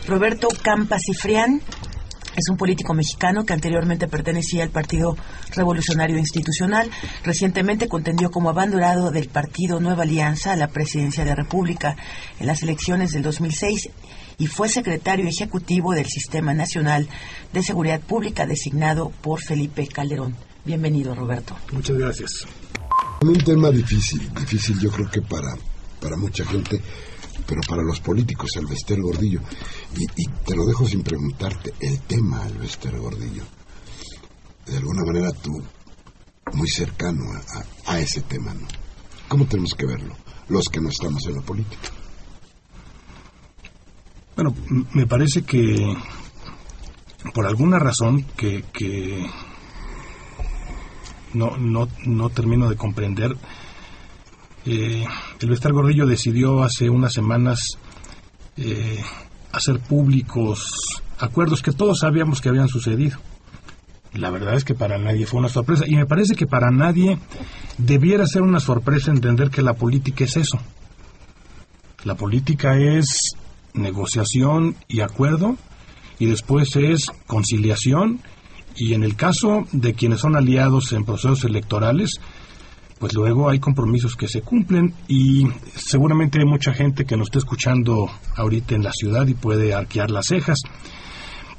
Roberto Campa Cifrián es un político mexicano que anteriormente pertenecía al Partido Revolucionario Institucional. Recientemente contendió como abanderado del partido Nueva Alianza a la presidencia de la República en las elecciones del 2006 y fue secretario ejecutivo del Sistema Nacional de Seguridad Pública designado por Felipe Calderón. Bienvenido, Roberto. Muchas gracias. Un tema difícil yo creo que para mucha gente, pero para los políticos, Elvester Gordillo. Y te lo dejo sin preguntarte, el tema Elvester Gordillo. De alguna manera tú, muy cercano a ese tema, ¿no? ¿Cómo tenemos que verlo, los que no estamos en la política? Bueno, me parece que por alguna razón que no termino de comprender, Elvester Gordillo decidió hace unas semanas hacer públicos acuerdos que todos sabíamos que habían sucedido. La verdad es que para nadie fue una sorpresa, y me parece que para nadie debiera ser una sorpresa entender que la política es eso. La política es negociación y acuerdo, y después es conciliación, y en el caso de quienes son aliados en procesos electorales, pues luego hay compromisos que se cumplen, y seguramente hay mucha gente que nos está escuchando ahorita en la ciudad y puede arquear las cejas,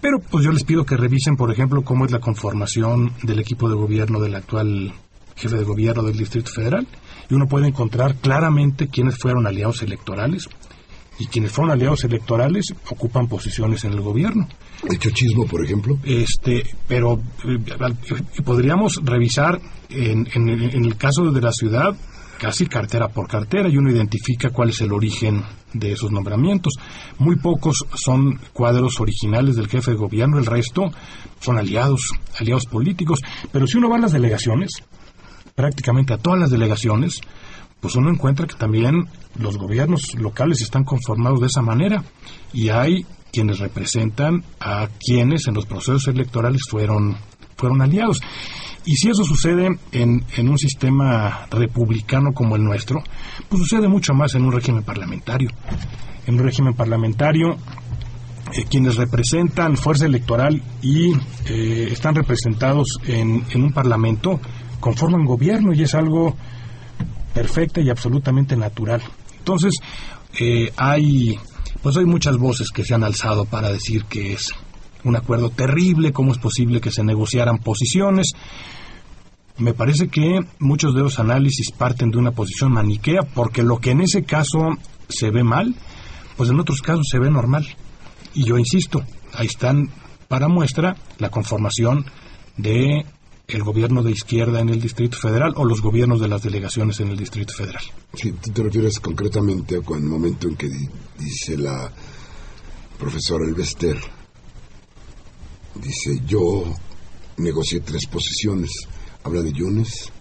pero pues yo les pido que revisen, por ejemplo, cómo es la conformación del equipo de gobierno del actual jefe de gobierno del Distrito Federal, y uno puede encontrar claramente quiénes fueron aliados electorales, y quienes fueron aliados electorales ocupan posiciones en el gobierno. ¿El chochismo, por ejemplo? Pero podríamos revisar en el caso de la ciudad casi cartera por cartera, y uno identifica cuál es el origen de esos nombramientos. Muy pocos son cuadros originales del jefe de gobierno, el resto son aliados políticos. Pero si uno va a las delegaciones, prácticamente a todas las delegaciones, pues uno encuentra que también los gobiernos locales están conformados de esa manera, y hay quienes representan a quienes en los procesos electorales fueron aliados. Y si eso sucede en un sistema republicano como el nuestro, pues sucede mucho más en un régimen parlamentario. En un régimen parlamentario, quienes representan fuerza electoral y están representados en un parlamento, conforman gobierno, y es algo perfecta y absolutamente natural. Entonces, hay muchas voces que se han alzado para decir que es un acuerdo terrible, cómo es posible que se negociaran posiciones. Me parece que muchos de los análisis parten de una posición maniquea, porque lo que en ese caso se ve mal, pues en otros casos se ve normal. Y yo insisto, ahí están para muestra la conformación de el gobierno de izquierda en el Distrito Federal o los gobiernos de las delegaciones en el Distrito Federal. Sí, tú te refieres concretamente al momento en que dice la profesora Elvester, dice, yo negocié 3 posiciones. Habla de Yunes,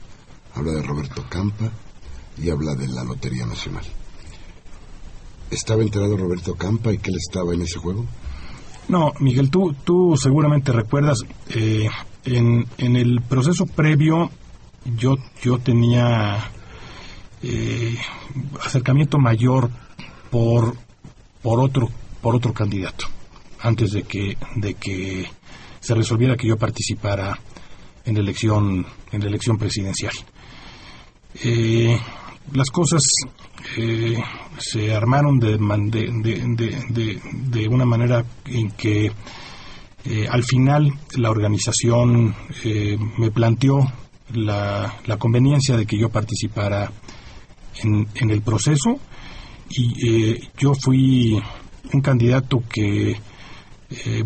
habla de Roberto Campa y habla de la Lotería Nacional. ¿Estaba enterado Roberto Campa y que él estaba en ese juego? No, Miguel, tú seguramente recuerdas, en el proceso previo yo tenía acercamiento mayor por otro candidato, antes de que se resolviera que yo participara en la elección presidencial. Las cosas se armaron de una manera en que al final la organización me planteó la conveniencia de que yo participara en el proceso, y yo fui un candidato que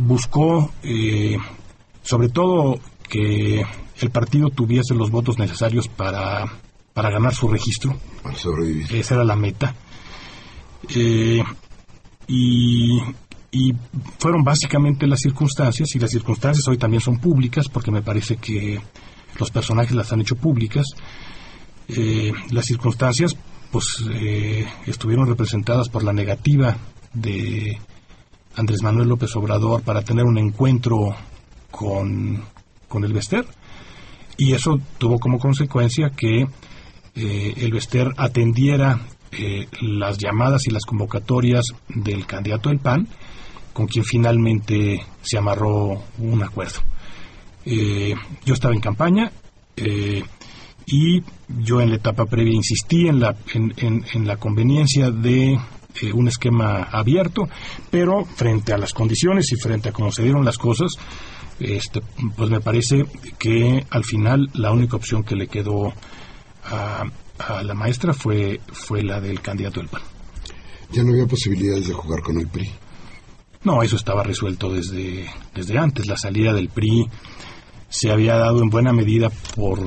buscó sobre todo que el partido tuviese los votos necesarios para ganar su registro, para sobrevivir. Esa era la meta. Y fueron básicamente las circunstancias, y las circunstancias hoy también son públicas, porque me parece que los personajes las han hecho públicas. Las circunstancias estuvieron representadas por la negativa de Andrés Manuel López Obrador para tener un encuentro con Elvester, y eso tuvo como consecuencia que Elvester atendiera las llamadas y las convocatorias del candidato del PAN con quien finalmente se amarró un acuerdo. Yo estaba en campaña y yo en la etapa previa insistí en la conveniencia de un esquema abierto, pero frente a las condiciones y frente a cómo se dieron las cosas, pues me parece que al final la única opción que le quedó a la maestra fue la del candidato del PAN. ¿Ya no había posibilidades de jugar con el PRI? No, eso estaba resuelto desde antes. La salida del PRI se había dado en buena medida por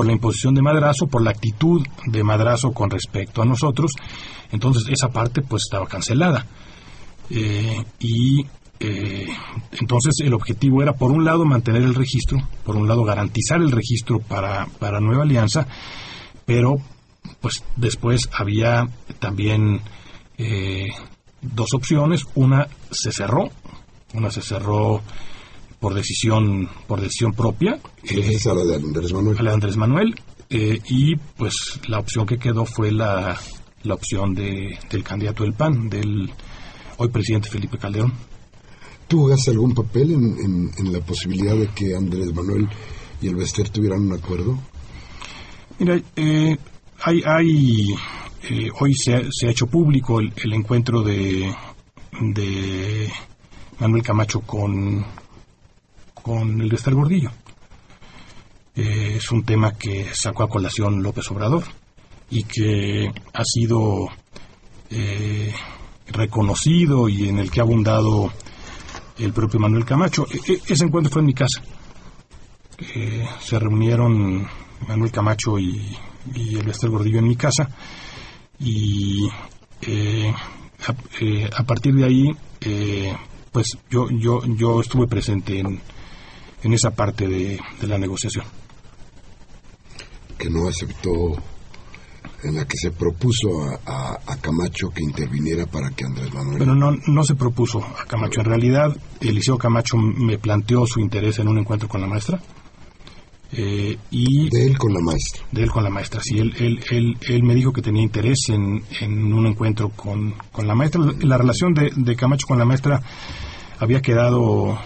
la imposición de Madrazo, por la actitud de Madrazo con respecto a nosotros. Entonces esa parte pues estaba cancelada. Entonces el objetivo era, por un lado, mantener el registro, por un lado, garantizar el registro para Nueva Alianza, pero pues después había también dos opciones. Una se cerró por decisión propia. Es a la de Andrés Manuel. A la de Andrés Manuel, y pues la opción que quedó fue la opción del candidato del PAN, del hoy presidente Felipe Calderón. ¿Tú jugaste algún papel en la posibilidad de que Andrés Manuel y el Bester tuvieran un acuerdo? Mira, hoy se ha hecho público el encuentro de Manuel Camacho con el Bester Gordillo. Es un tema que sacó a colación López Obrador y que ha sido reconocido y en el que ha abundado el propio Manuel Camacho. Ese encuentro fue en mi casa. Se reunieron Manuel Camacho y el Bester Gordillo en mi casa, y a partir de ahí pues yo estuve presente en esa parte de la negociación. Que no aceptó, en la que se propuso a Camacho que interviniera para que Andrés Manuel... Pero no se propuso a Camacho. En realidad, Eliseo Camacho me planteó su interés en un encuentro con la maestra. Y de él con la maestra. De él con la maestra, sí. Él me dijo que tenía interés en un encuentro con la maestra. La relación de Camacho con la maestra había quedado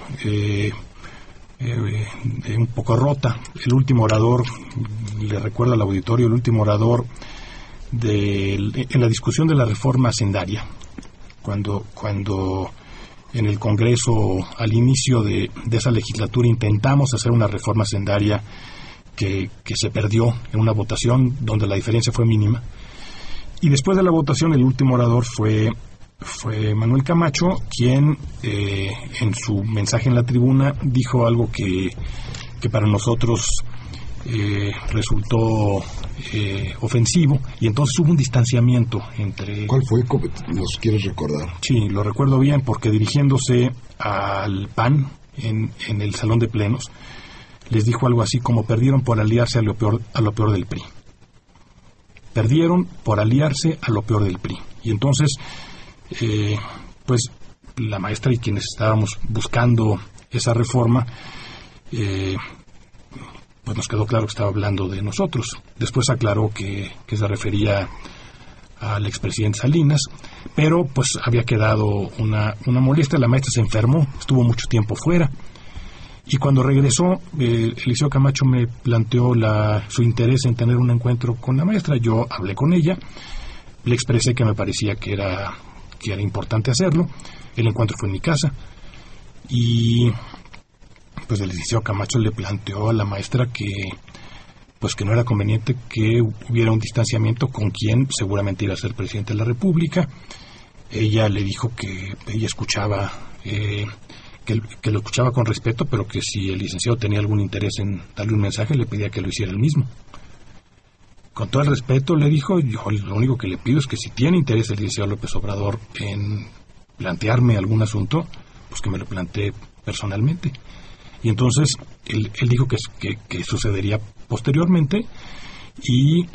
un poco rota. El último orador, le recuerdo al auditorio, el último orador en la discusión de la reforma hacendaria, cuando en el Congreso, al inicio de esa legislatura, intentamos hacer una reforma hacendaria que se perdió en una votación donde la diferencia fue mínima. Y después de la votación, el último orador fue Manuel Camacho, quien en su mensaje en la tribuna dijo algo que para nosotros resultó ofensivo, y entonces hubo un distanciamiento entre... ¿Cuál fue? ¿Nos quieres recordar? Sí, lo recuerdo bien, porque dirigiéndose al PAN en el salón de plenos, les dijo algo así como: perdieron por aliarse a lo peor del PRI. Perdieron por aliarse a lo peor del PRI. Y entonces, pues la maestra y quienes estábamos buscando esa reforma, pues nos quedó claro que estaba hablando de nosotros. Después aclaró que se refería al expresidente Salinas, pero pues había quedado una molestia. La maestra se enfermó, estuvo mucho tiempo fuera, y cuando regresó, Eliseo Camacho me planteó su interés en tener un encuentro con la maestra. Yo hablé con ella, le expresé que me parecía que era importante hacerlo. El encuentro fue en mi casa, y pues el licenciado Camacho le planteó a la maestra que no era conveniente que hubiera un distanciamiento con quien seguramente iba a ser presidente de la República. Ella le dijo que ella escuchaba, que lo escuchaba con respeto, pero que si el licenciado tenía algún interés en darle un mensaje, le pedía que lo hiciera él mismo. Con todo el respeto, le dijo, yo lo único que le pido es que si tiene interés el licenciado López Obrador en plantearme algún asunto, pues que me lo plantee personalmente. Y entonces él dijo que sucedería posteriormente, y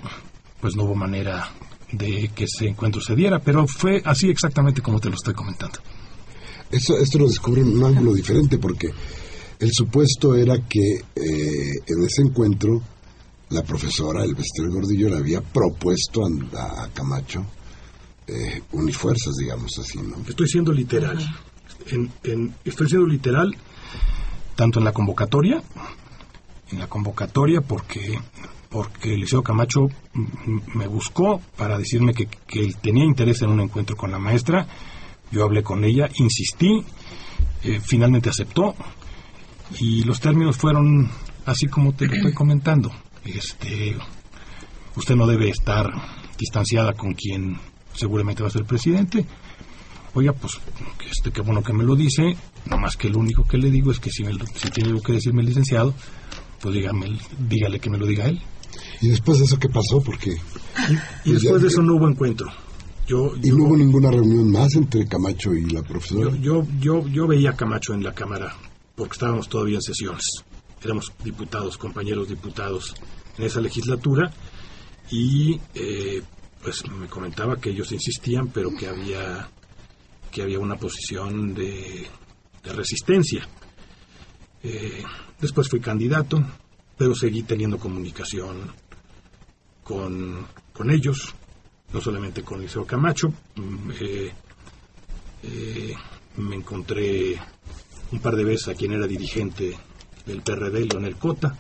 pues no hubo manera de que ese encuentro se diera, pero fue así exactamente como te lo estoy comentando. Esto lo descubre en un ángulo diferente, porque el supuesto era que en ese encuentro la profesora, el Bester Gordillo, le había propuesto a Camacho unir fuerzas, digamos así, ¿no? Estoy siendo literal. Estoy siendo literal tanto en la convocatoria porque Eliseo Camacho me buscó para decirme que él tenía interés en un encuentro con la maestra. Yo hablé con ella, insistí, finalmente aceptó, y los términos fueron así como te lo estoy comentando. Usted no debe estar distanciada con quien seguramente va a ser presidente. Oiga, pues, qué bueno que me lo dice, nomás que lo único que le digo es que si tiene algo que decirme el licenciado, pues dígale que me lo diga él. ¿Y después de eso qué pasó? Porque y después de eso no hubo encuentro. ¿Y no hubo ninguna reunión más entre Camacho y la profesora? Yo veía a Camacho en la Cámara, porque estábamos todavía en sesiones. Éramos diputados, compañeros diputados en esa legislatura, y pues me comentaba que ellos insistían, pero que había una posición de resistencia. Después fui candidato, pero seguí teniendo comunicación con ellos, no solamente con Eliseo Camacho. Me encontré un par de veces a quien era dirigente del PRD, Leonel Cota.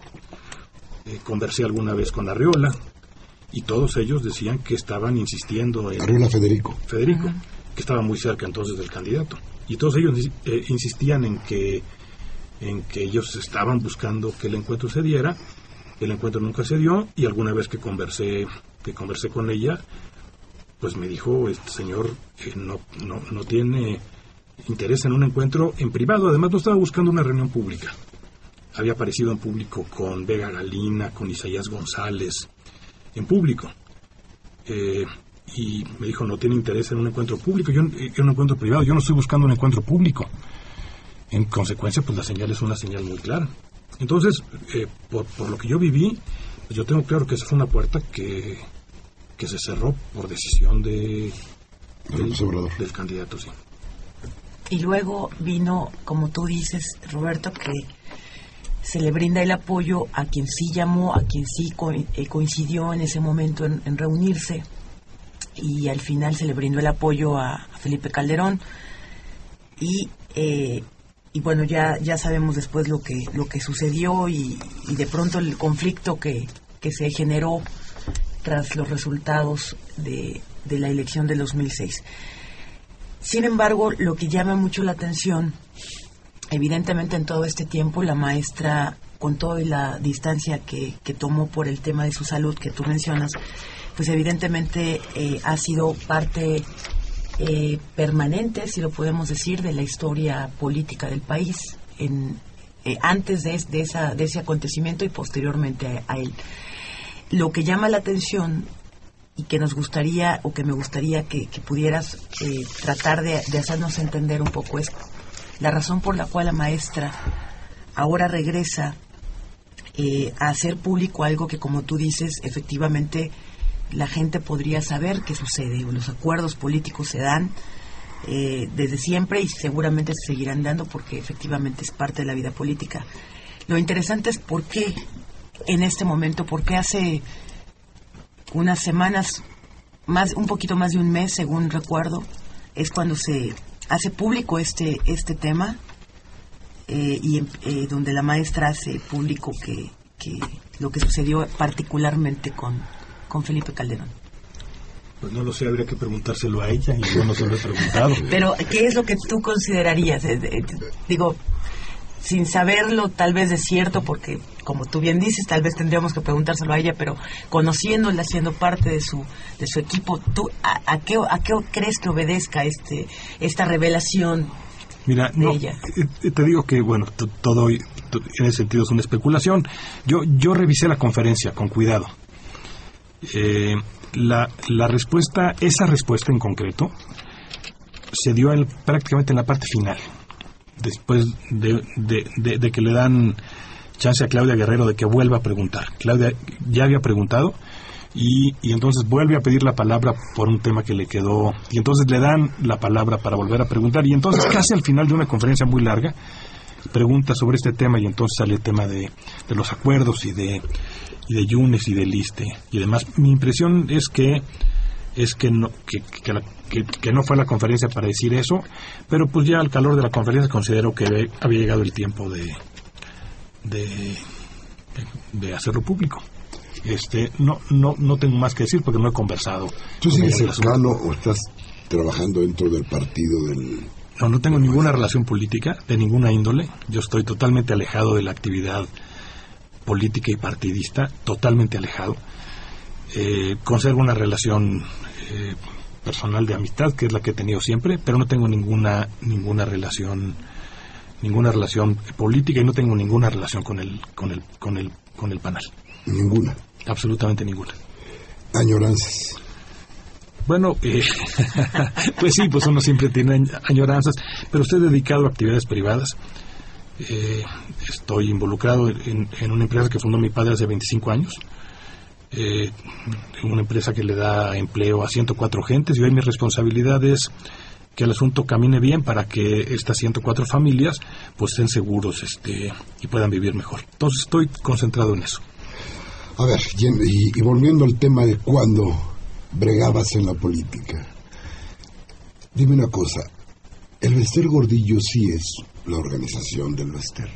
Conversé alguna vez con Arriola, y todos ellos decían que estaban insistiendo en... Arriola Federico, que estaba muy cerca entonces del candidato. Y todos ellos insistían en que ellos estaban buscando que el encuentro se diera. El encuentro nunca se dio, y alguna vez que conversé con ella, pues me dijo, este señor no tiene interés en un encuentro en privado. Además, no estaba buscando una reunión pública. Había aparecido en público con Vega Galina, con Isaías González, en público. Y me dijo, no tiene interés en un encuentro público, en un encuentro privado. Yo no estoy buscando un encuentro público. En consecuencia, pues la señal es una señal muy clara. Entonces, por lo que yo viví, pues yo tengo claro que esa fue una puerta que se cerró por decisión del candidato, sí. Y luego vino, como tú dices, Roberto, que se le brinda el apoyo a quien sí llamó, a quien sí coincidió en ese momento en reunirse, y al final se le brindó el apoyo a Felipe Calderón, y bueno, ya sabemos después lo que sucedió, y de pronto el conflicto que se generó tras los resultados de la elección del 2006. Sin embargo, lo que llama mucho la atención, evidentemente en todo este tiempo, la maestra, con toda la distancia que tomó por el tema de su salud que tú mencionas, pues evidentemente ha sido parte permanente, si lo podemos decir, de la historia política del país, antes de ese acontecimiento y posteriormente a él. Lo que llama la atención, y que nos gustaría, o que me gustaría que pudieras tratar de hacernos entender un poco, es la razón por la cual la maestra ahora regresa a hacer público algo que, como tú dices, efectivamente la gente podría saber que sucede. Los acuerdos políticos se dan desde siempre, y seguramente se seguirán dando, porque efectivamente es parte de la vida política. Lo interesante es por qué en este momento, por qué hace unas semanas, un poquito más de un mes, según recuerdo, es cuando se hace público este tema, y donde la maestra hace público que lo que sucedió particularmente con Felipe Calderón. Pues no lo sé, habría que preguntárselo a ella, y yo no se lo he preguntado. Pero, ¿qué es lo que tú considerarías? Digo, sin saberlo tal vez de cierto, porque como tú bien dices, tal vez tendríamos que preguntárselo a ella, pero conociéndola, siendo parte de su equipo, ¿tú a qué crees que obedezca esta revelación? Mira, de ella? Te digo que, bueno, todo en ese sentido es una especulación. Yo revisé la conferencia con cuidado. La respuesta, esa respuesta en concreto, se dio prácticamente en la parte final, después de que le dan chance a Claudia Guerrero de que vuelva a preguntar. Claudia ya había preguntado, y entonces vuelve a pedir la palabra por un tema que le quedó, y entonces le dan la palabra para volver a preguntar, y entonces casi al final de una conferencia muy larga pregunta sobre este tema, y entonces sale el tema de los acuerdos y de Yunes y del ISSSTE y demás. Mi impresión es que es que no fue a la conferencia para decir eso, pero pues ya al calor de la conferencia considero que había llegado el tiempo de hacerlo público. No tengo más que decir porque no he conversado. ¿Tú sigues cercano o estás trabajando dentro del partido del...? No tengo ninguna relación política de ninguna índole. Yo estoy totalmente alejado de la actividad política y partidista, totalmente alejado. Conservo una relación personal de amistad, que es la que he tenido siempre, pero no tengo ninguna relación política y no tengo ninguna relación con el PANAL. Ninguna. Absolutamente ninguna. Añoranzas. Bueno, pues sí, pues uno siempre tiene añoranzas, pero estoy dedicado a actividades privadas. Estoy involucrado en una empresa que fundó mi padre hace 25 años. Una empresa que le da empleo a 104 gentes y hoy mi responsabilidad es que el asunto camine bien para que estas 104 familias pues estén seguros y puedan vivir mejor. Entonces estoy concentrado en eso. A ver, y volviendo al tema de cuando bregabas en la política, dime una cosa, el Bester Gordillo sí es la organización del Bester,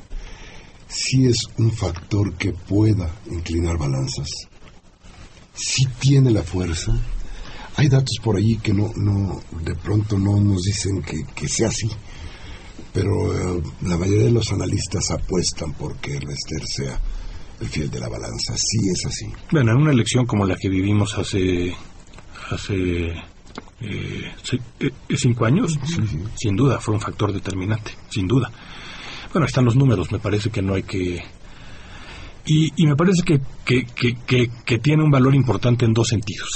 sí es un factor que pueda inclinar balanzas, sí tiene la fuerza. Hay datos por ahí que no de pronto no nos dicen que sea así, pero la mayoría de los analistas apuestan porque el Bester sea el fiel de la balanza. Sí es así. Bueno, en una elección como la que vivimos hace 5 años, sí. Sin duda fue un factor determinante, sin duda. Bueno, están los números, me parece que no hay que... Y me parece que tiene un valor importante en dos sentidos.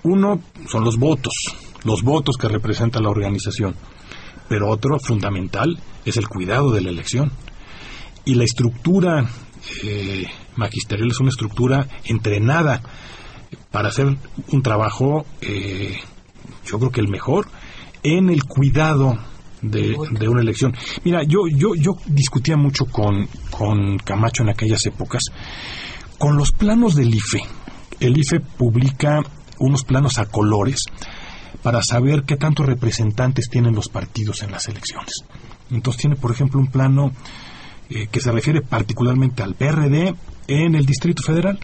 Uno son los votos que representa la organización, pero otro fundamental es el cuidado de la elección. Y la estructura magisterial es una estructura entrenada para hacer un trabajo, yo creo que el mejor, en el cuidado de una elección. Mira, yo discutía mucho con Camacho en aquellas épocas, con los planos del IFE. El IFE publica unos planos a colores para saber qué tantos representantes tienen los partidos en las elecciones. Entonces tiene, por ejemplo, un plano que se refiere particularmente al PRD en el Distrito Federal.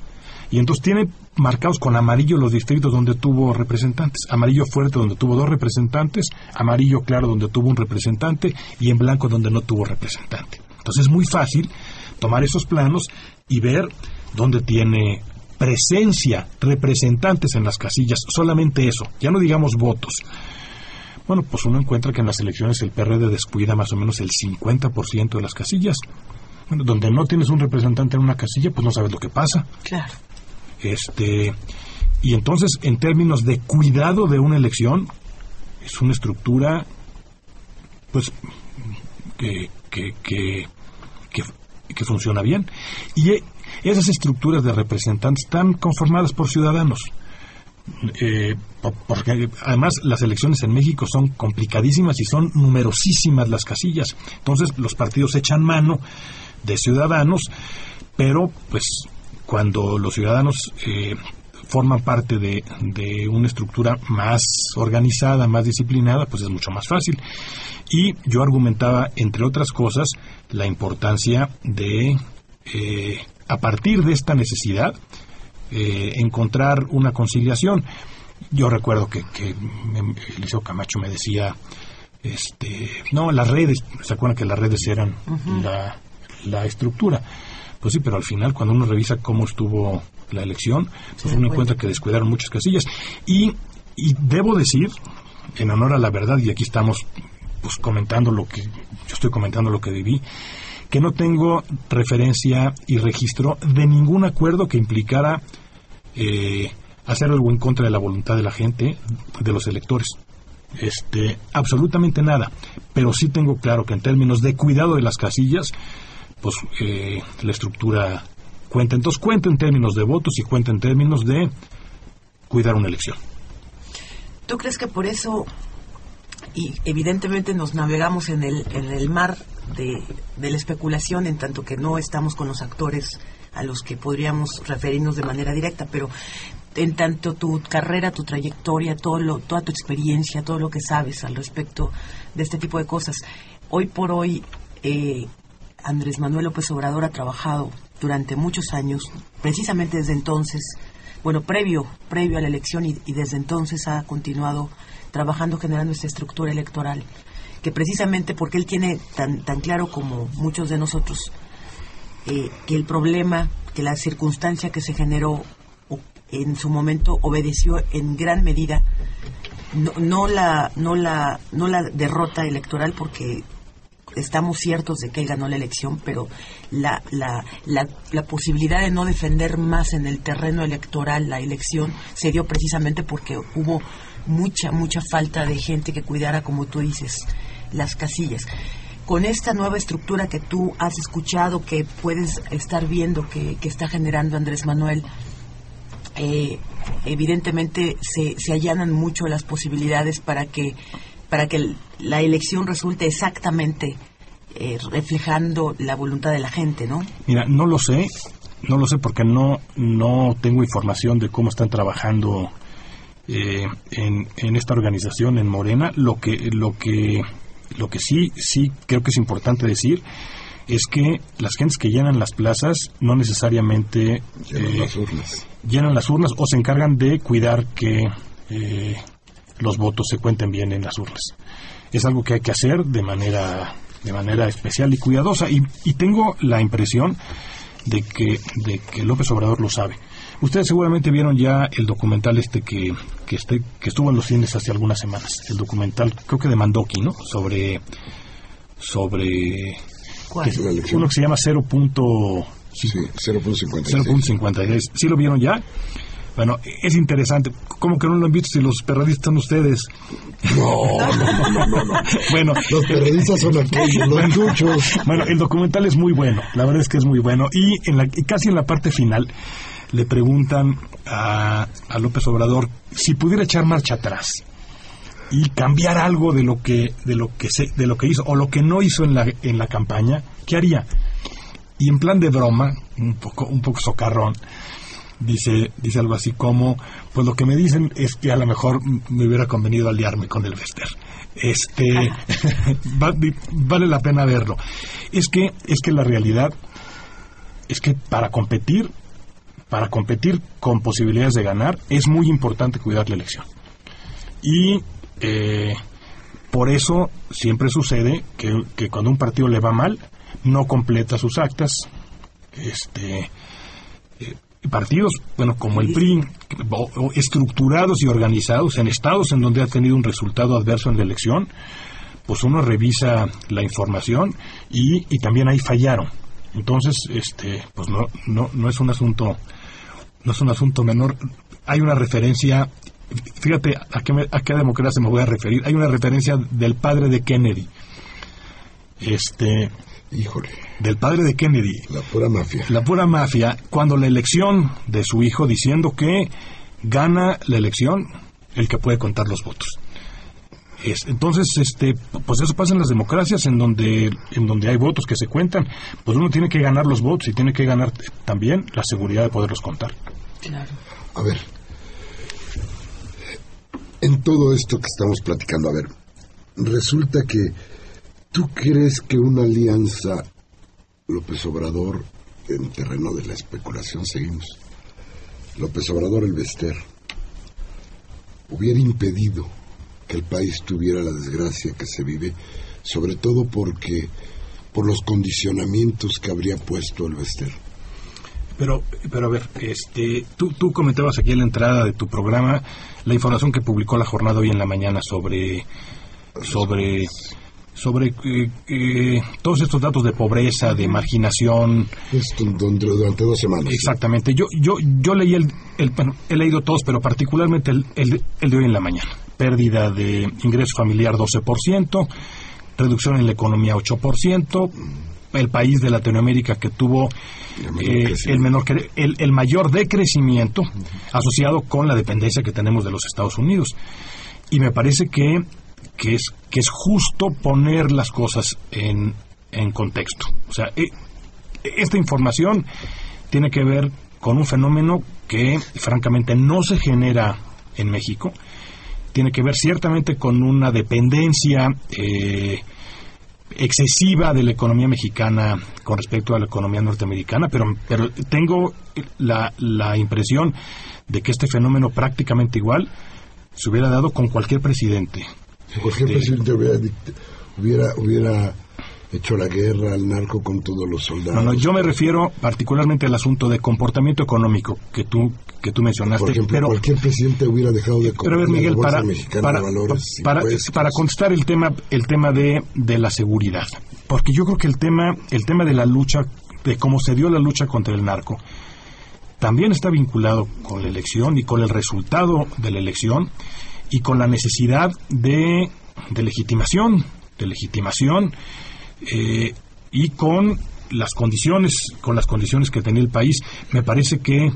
Y entonces tiene marcados con amarillo los distritos donde tuvo representantes. Amarillo fuerte donde tuvo 2 representantes, amarillo claro donde tuvo un representante y en blanco donde no tuvo representante. Entonces es muy fácil tomar esos planos y ver dónde tiene presencia, representantes en las casillas, solamente eso, ya no digamos votos. Bueno, pues uno encuentra que en las elecciones el PRD descuida más o menos el 50% de las casillas. Bueno, donde no tienes un representante en una casilla, pues no sabes lo que pasa. Claro. Y entonces, en términos de cuidado de una elección, es una estructura, pues, que funciona bien. Y esas estructuras de representantes están conformadas por ciudadanos. Porque además las elecciones en México son complicadísimas y son numerosísimas las casillas. Entonces los partidos echan mano de ciudadanos, pero pues cuando los ciudadanos forman parte de una estructura más organizada, más disciplinada, pues es mucho más fácil. Y yo argumentaba, entre otras cosas, la importancia de, a partir de esta necesidad, encontrar una conciliación. Yo recuerdo que Eliseo Camacho me decía, no, las redes, ¿se acuerdan que las redes eran la estructura? Pues sí, pero al final cuando uno revisa cómo estuvo la elección, pues uno encuentra que descuidaron muchas casillas. Y debo decir, en honor a la verdad, y aquí estamos pues comentando yo estoy comentando lo que viví, que no tengo referencia y registro de ningún acuerdo que implicara hacer algo en contra de la voluntad de la gente, de los electores. Absolutamente nada. Pero sí tengo claro que en términos de cuidado de las casillas, pues la estructura cuenta. Entonces cuenta en términos de votos y cuenta en términos de cuidar una elección. ¿Tú crees que por eso, y evidentemente nos navegamos en el mar de la especulación, en tanto que no estamos con los actores a los que podríamos referirnos de manera directa, pero en tanto tu carrera, tu trayectoria, toda tu experiencia, todo lo que sabes al respecto de este tipo de cosas. Hoy por hoy, Andrés Manuel López Obrador ha trabajado durante muchos años, precisamente desde entonces, bueno, previo a la elección y desde entonces ha continuado trabajando, generando esta estructura electoral, que precisamente porque él tiene tan claro como muchos de nosotros que el problema, que la circunstancia que se generó en su momento obedeció en gran medida no la derrota electoral, porque estamos ciertos de que él ganó la elección, pero la posibilidad de no defender más en el terreno electoral la elección se dio precisamente porque hubo mucha falta de gente que cuidara, como tú dices, las casillas. Con esta nueva estructura que tú has escuchado, que puedes estar viendo que está generando Andrés Manuel, evidentemente se allanan mucho las posibilidades para que la elección resulte exactamente reflejando la voluntad de la gente, ¿no? Mira, no lo sé porque no tengo información de cómo están trabajando en esta organización, en Morena. Lo que sí creo que es importante decir es que las gentes que llenan las plazas no necesariamente llenan las urnas o se encargan de cuidar que los votos se cuenten bien en las urnas. Es algo que hay que hacer de manera especial y cuidadosa, y tengo la impresión de que López Obrador lo sabe. Ustedes seguramente vieron ya el documental que estuvo en los cines hace algunas semanas, el documental, creo que de Mandoki, ¿no? Sobre uno que se llama 0.56. ¿Sí lo vieron ya? Bueno, es interesante. ¿Cómo que no lo han visto si los periodistas son ustedes? No. Bueno, los periodistas son aquellos, los chuchos. Bueno, el documental es muy bueno, la verdad es que es muy bueno. Y casi en la parte final le preguntan a López Obrador si pudiera echar marcha atrás y cambiar algo de lo que hizo o lo que no hizo en la campaña, ¿qué haría? Y en plan de broma, un poco socarrón, dice algo así como, pues lo que me dicen es que a lo mejor me hubiera convenido aliarme con el Bester. Vale la pena verlo. Es que la realidad es que para competir con posibilidades de ganar es muy importante cuidar la elección. Y por eso siempre sucede que cuando un partido le va mal, no completa sus actas. Partidos, bueno, como el PRI, estructurados y organizados en estados en donde ha tenido un resultado adverso en la elección, pues uno revisa la información y también ahí fallaron. Entonces, pues no es un asunto menor. Hay una referencia, fíjate a qué democracia me voy a referir. Hay una referencia del padre de Kennedy. Híjole. Del padre de Kennedy. La pura mafia, cuando la elección de su hijo, diciendo que gana la elección el que puede contar los votos. Entonces, pues eso pasa en las democracias en donde hay votos que se cuentan. Pues uno tiene que ganar los votos y tiene que ganar también la seguridad de poderlos contar. Claro. A ver, en todo esto que estamos platicando, resulta que ¿tú crees que una alianza López Obrador en terreno de la especulación, seguimos, López Obrador, el Bester, hubiera impedido que el país tuviera la desgracia que se vive, sobre todo por los condicionamientos que habría puesto el Bester? Pero a ver, tú comentabas aquí en la entrada de tu programa la información que publicó La Jornada hoy en la mañana sobre todos estos datos de pobreza, de marginación. Esto durante 2 semanas. Exactamente. Yo leí bueno, he leído todos, pero particularmente el de hoy en la mañana. Pérdida de ingreso familiar 12%, reducción en la economía 8%, el país de Latinoamérica que tuvo el mayor decrecimiento asociado con la dependencia que tenemos de los Estados Unidos. Y me parece que es justo poner las cosas en contexto. O sea, esta información tiene que ver con un fenómeno que francamente no se genera en México. Tiene que ver ciertamente con una dependencia excesiva de la economía mexicana con respecto a la economía norteamericana, pero tengo la impresión de que este fenómeno prácticamente igual se hubiera dado con cualquier presidente. Cualquier presidente hubiera hecho la guerra al narco con todos los soldados. No, yo me refiero particularmente al asunto de comportamiento económico que tú mencionaste. Por ejemplo, pero cualquier presidente hubiera dejado de comprar Miguel, la Bolsa Mexicana de Valores. Para contestar el tema de la seguridad, porque yo creo que el tema de la lucha, de cómo se dio la lucha contra el narco, también está vinculado con la elección y con el resultado de la elección y con la necesidad de legitimación, y con las condiciones que tenía el país. Me parece que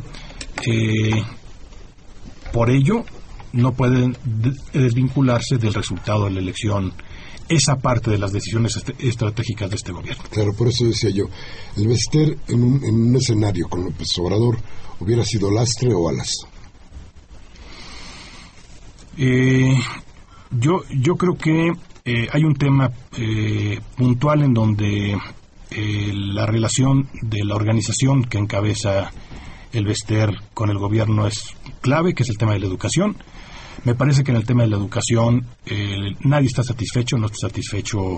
por ello no pueden desvincularse del resultado de la elección esa parte de las decisiones estratégicas de este gobierno. Claro, por eso decía yo, el Bester en un escenario con López Obrador hubiera sido lastre o alas. Yo creo que hay un tema puntual en donde la relación de la organización que encabeza el Bester con el gobierno es clave, que es el tema de la educación. Me parece que en el tema de la educación nadie está satisfecho, no está satisfecho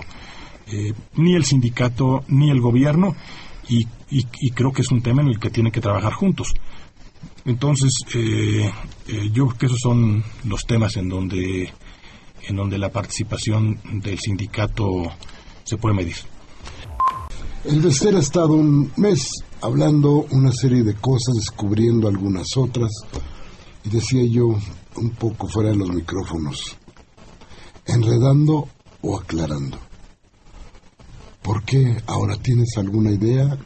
ni el sindicato ni el gobierno, y creo que es un tema en el que tienen que trabajar juntos. Entonces, yo creo que esos son los temas en donde la participación del sindicato se puede medir. El Bester ha estado un mes hablando una serie de cosas, descubriendo algunas otras, y decía yo, un poco fuera de los micrófonos, enredando o aclarando. ¿Por qué ahora tienes alguna idea?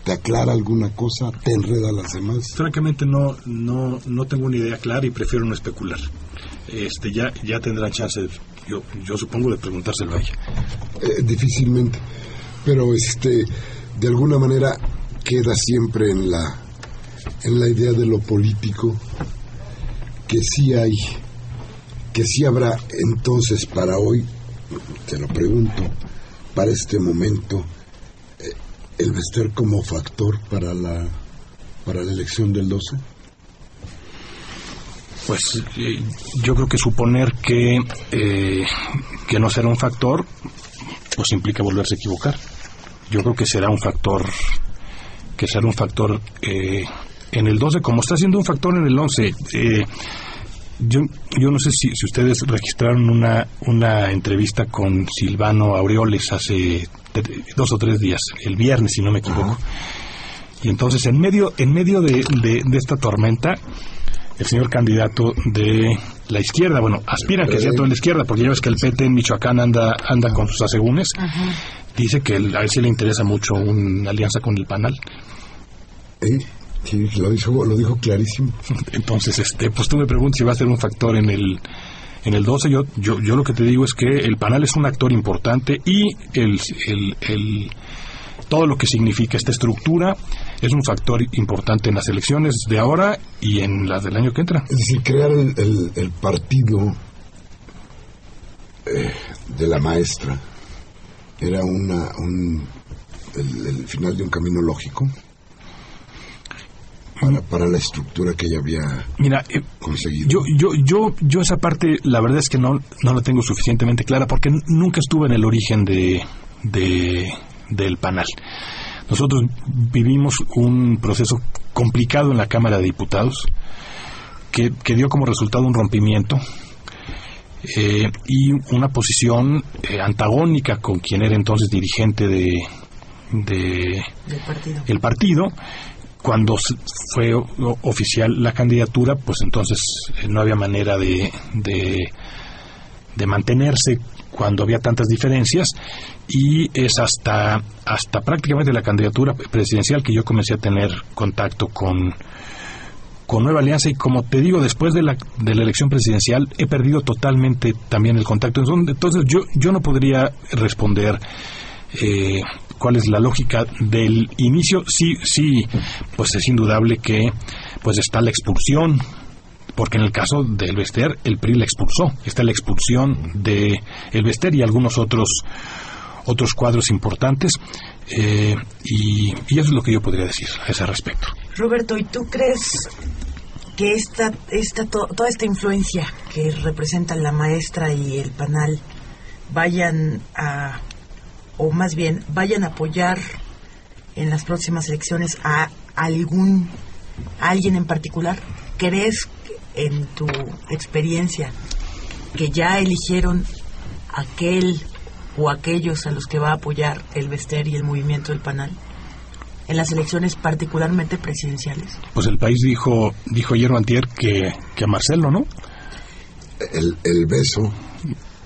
¿Te aclara alguna cosa? ¿Te enreda las demás? Francamente no tengo una idea clara y prefiero no especular. Ya tendrán chance, yo supongo, de preguntárselo a ella. Difícilmente, pero de alguna manera queda siempre en la idea de lo político que sí habrá entonces para hoy, te lo pregunto, para este momento, el Bester como factor para la elección del 12. Pues yo creo que suponer que no será un factor, pues implica volverse a equivocar. Yo creo que será un factor en el 12, como está siendo un factor en el 11. Yo no sé si ustedes registraron una entrevista con Silvano Aureoles hace 2 o 3 días, el viernes, si no me equivoco. Y entonces, en medio de esta tormenta, el señor candidato de la izquierda, aspira a que sea todo de la izquierda, porque ya ves que el PT en Michoacán anda con sus asegúnes, dice que a él sí le interesa mucho una alianza con el PANAL. Sí, lo dijo clarísimo. Entonces, pues tú me preguntas si va a ser un factor en el 12. Yo lo que te digo es que el PANAL es un actor importante, y todo lo que significa esta estructura es un factor importante en las elecciones de ahora y en las del año que entra. Es decir, crear el partido de la maestra era el final de un camino lógico para la estructura que ella había conseguido. Yo esa parte, la verdad es que no la tengo suficientemente clara, porque nunca estuve en el origen del PANAL. Nosotros vivimos un proceso complicado en la Cámara de Diputados que dio como resultado un rompimiento y una posición antagónica con quien era entonces dirigente del partido. Cuando fue oficial la candidatura, pues entonces no había manera de mantenerse cuando había tantas diferencias, y es hasta prácticamente la candidatura presidencial que yo comencé a tener contacto con Nueva Alianza, y como te digo, después de la elección presidencial he perdido totalmente también el contacto. Entonces yo no podría responder cuál es la lógica del inicio. Sí, pues es indudable que pues está la expulsión, porque en el caso de Elvester, el PRI la expulsó. Está la expulsión de Elvester y algunos otros cuadros importantes, y eso es lo que yo podría decir a ese respecto. Roberto, ¿y tú crees que toda esta influencia que representan la maestra y el panal vayan a apoyar en las próximas elecciones a alguien en particular? ¿Crees en tu experiencia que ya eligieron aquel o aquellos a los que va a apoyar Elvester y el movimiento del panal en las elecciones particularmente presidenciales? Pues el país dijo ayer o antier que a Marcelo, ¿no? El beso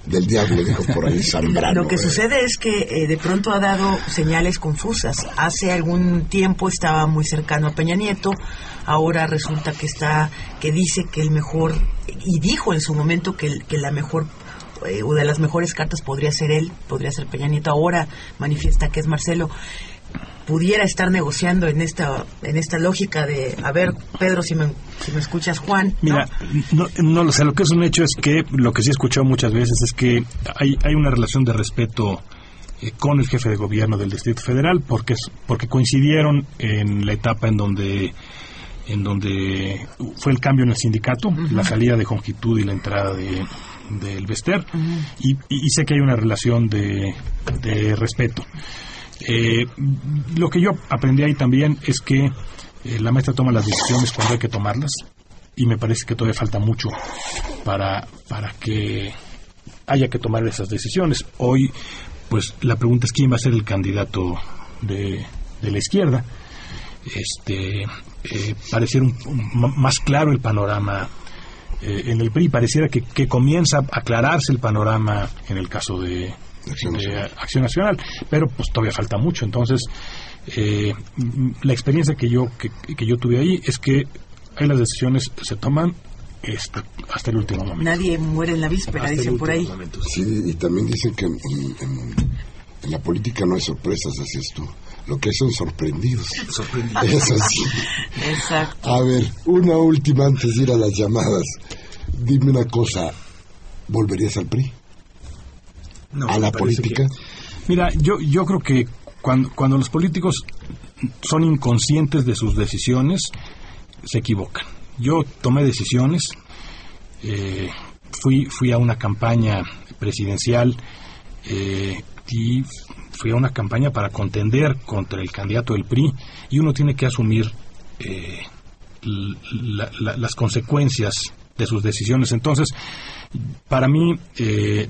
del diablo, dijo por ahí Zambrano. Lo que sucede es que de pronto ha dado señales confusas. Hace algún tiempo estaba muy cercano a Peña Nieto, ahora resulta que dice que el mejor, y dijo en su momento que la mejor o de las mejores cartas podría ser él, podría ser Peña Nieto. Ahora manifiesta que es Marcelo. Pudiera estar negociando en esta lógica de, a ver, Pedro, si me escuchas, Juan. Mira, no lo sé. Lo que es un hecho es que lo que sí he escuchado muchas veces es que hay una relación de respeto con el jefe de gobierno del Distrito Federal, porque coincidieron en la etapa en donde fue el cambio en el sindicato, la salida de Jongitud y la entrada de Elvester, y sé que hay una relación de respeto. Lo que yo aprendí ahí también es que la maestra toma las decisiones cuando hay que tomarlas, y me parece que todavía falta mucho para que haya que tomar esas decisiones. Hoy, pues la pregunta es quién va a ser el candidato de la izquierda. Pareciera más claro el panorama en el PRI, pareciera que comienza a aclararse el panorama en el caso de Acción Nacional, pero pues todavía falta mucho. Entonces la experiencia que yo tuve ahí es que ahí las decisiones se toman hasta el último momento. Nadie muere en la víspera, dicen por ahí. Sí, y también dicen que en la política no hay sorpresas, así es tú. Lo que son sorprendidos. Eso sí. Exacto. A ver, una última antes de ir a las llamadas. Dime una cosa, ¿volverías al PRI? No, ¿a la política? Mira, yo creo que cuando los políticos son inconscientes de sus decisiones, se equivocan. Yo tomé decisiones, fui a una campaña presidencial, y fui a una campaña para contender contra el candidato del PRI, y uno tiene que asumir las consecuencias de sus decisiones. Entonces, para mí,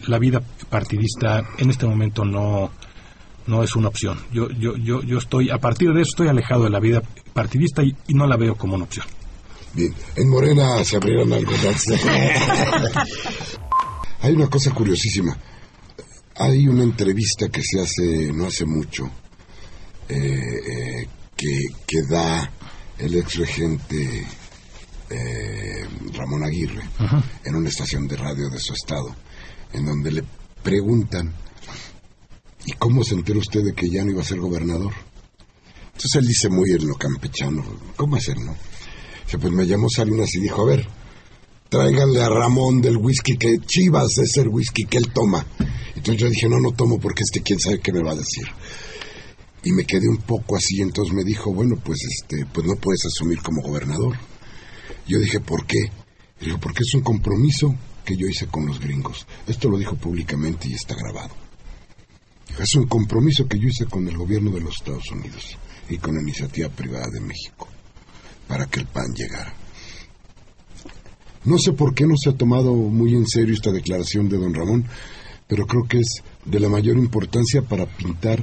la vida partidista en este momento no es una opción. Yo estoy, a partir de eso, estoy alejado de la vida partidista y no la veo como una opción. Bien, en Morena se abrieron algunas. Hay una cosa curiosísima. Hay una entrevista que se hace no hace mucho, que da el ex regente Ramón Aguirre, en una estación de radio de su estado, en donde le preguntan: ¿y cómo se enteró usted de que ya no iba a ser gobernador? Entonces él dice muy en lo campechano: ¿cómo hacerlo? Dice: pues me llamó Salinas y dijo: a ver, tráiganle a Ramón del whisky, que Chivas es el whisky que él toma. Entonces yo dije: no tomo, porque quién sabe qué me va a decir. Y me quedé un poco así. Entonces me dijo: bueno, pues no puedes asumir como gobernador. Yo dije: ¿por qué? Y dijo: porque es un compromiso que yo hice con los gringos. Esto lo dijo públicamente y está grabado. Dijo: es un compromiso que yo hice con el gobierno de los Estados Unidos y con la Iniciativa Privada de México para que el PAN llegara. No sé por qué no se ha tomado muy en serio esta declaración de don Ramón, pero creo que es de la mayor importancia para pintar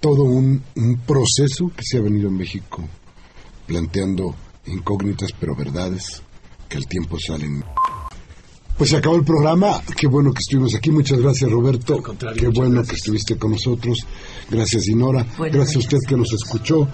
todo un proceso que se ha venido en México planteando incógnitas pero verdades que al tiempo salen. Pues se acabó el programa. Qué bueno que estuvimos aquí. Muchas gracias, Roberto. Qué bueno que estuviste con nosotros. Gracias, Dinora. Gracias a usted que nos escuchó.